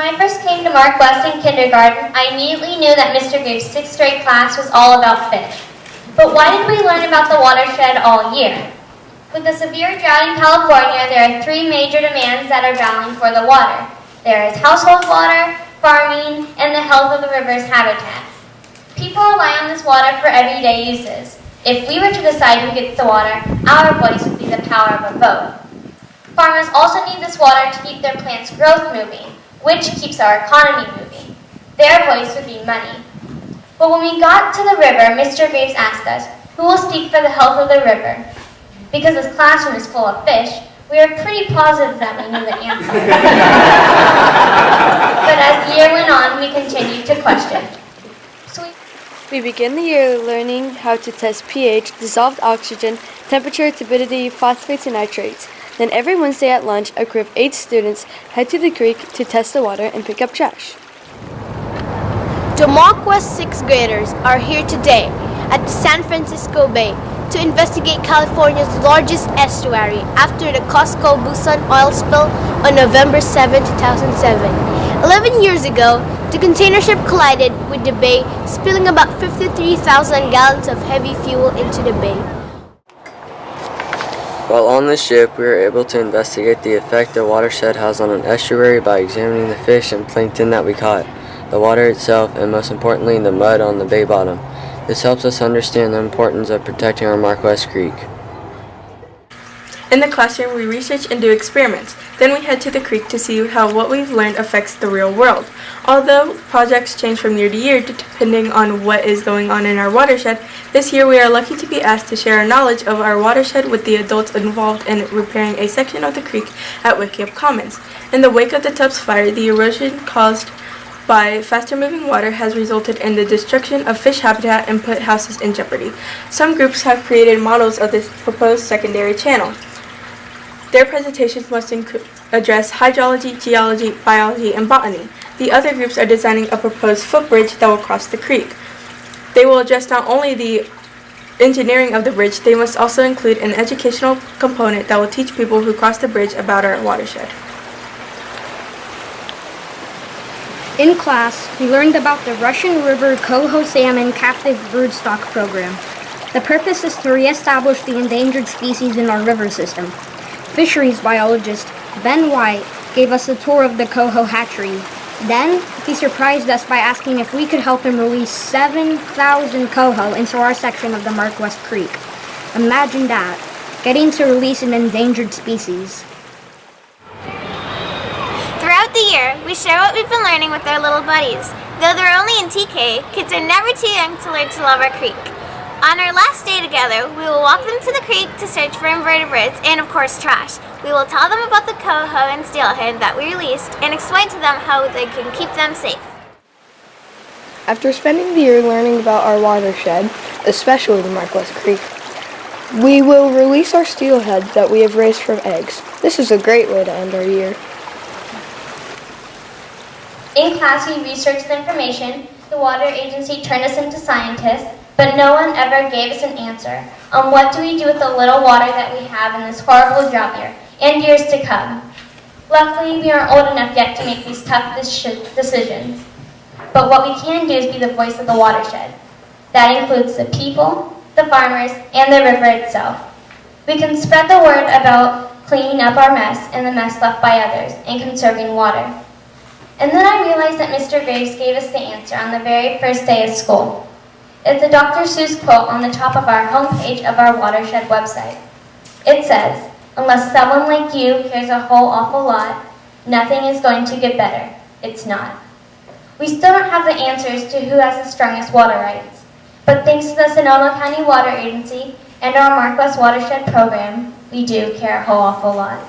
I first came to Mark West in kindergarten, I immediately knew that Mr. Graves' 6th grade class was all about fish. But why did we learn about the watershed all year? With the severe drought in California, there are 3 major demands that are battling for the water. There is household water, farming, and the health of the river's habitat. People rely on this water for everyday uses. If we were to decide who gets the water, our voice would be the power of a vote. Farmers also need this water to keep their plants' growth moving, which keeps our economy moving. Their voice would be money. But when we got to the river, Mr. Graves asked us, who will speak for the health of the river? Because his classroom is full of fish, we are pretty positive that we knew the answer. But as the year went on, we continued to question. We begin the year learning how to test pH, dissolved oxygen, temperature, turbidity, phosphates, and nitrates. Then every Wednesday at lunch, a crew of 8 students head to the creek to test the water and pick up trash. The Mark West 6th graders are here today at the San Francisco Bay to investigate California's largest estuary after the Costco Busan oil spill on November 7, 2007. 11 years ago, the container ship collided with the bay, spilling about 53,000 gallons of heavy fuel into the bay. While on the ship, we were able to investigate the effect the watershed has on an estuary by examining the fish and plankton that we caught, the water itself, and most importantly, the mud on the bay bottom. This helps us understand the importance of protecting our Mark West Creek. In the classroom, we research and do experiments. Then we head to the creek to see how what we've learned affects the real world. Although projects change from year to year depending on what is going on in our watershed, this year we are lucky to be asked to share our knowledge of our watershed with the adults involved in repairing a section of the creek at Wickiup Commons. In the wake of the Tubbs fire, the erosion caused by faster moving water has resulted in the destruction of fish habitat and put houses in jeopardy. Some groups have created models of this proposed secondary channel. Their presentations must address hydrology, geology, biology, and botany. The other groups are designing a proposed footbridge that will cross the creek. They will address not only the engineering of the bridge, they must also include an educational component that will teach people who cross the bridge about our watershed. In class, we learned about the Russian River coho salmon captive broodstock program. The purpose is to reestablish the endangered species in our river system. Fisheries biologist Ben White gave us a tour of the coho hatchery. Then, he surprised us by asking if we could help him release 7,000 coho into our section of the Mark West Creek. Imagine that, getting to release an endangered species. Throughout the year, we share what we've been learning with our little buddies. Though they're only in TK, kids are never too young to learn to love our creek. On our last day together, we will walk them to the creek to search for invertebrates and, of course, trash. We will tell them about the coho and steelhead that we released and explain to them how they can keep them safe. After spending the year learning about our watershed, especially the Mark West Creek, we will release our steelhead that we have raised from eggs. This is a great way to end our year. In class, we researched the information. The water agency turned us into scientists, but no one ever gave us an answer on what do we do with the little water that we have in this horrible drought year and years to come. Luckily, we aren't old enough yet to make these tough decisions. But what we can do is be the voice of the watershed. That includes the people, the farmers, and the river itself. We can spread the word about cleaning up our mess and the mess left by others and conserving water. And then I realized that Mr. Graves gave us the answer on the very first day of school. It's a Dr. Seuss quote on the top of our homepage of our watershed website. It says, "Unless someone like you cares a whole awful lot, nothing is going to get better. It's not." We still don't have the answers to who has the strongest water rights, but thanks to the Sonoma County Water Agency and our Mark West Watershed program, we do care a whole awful lot.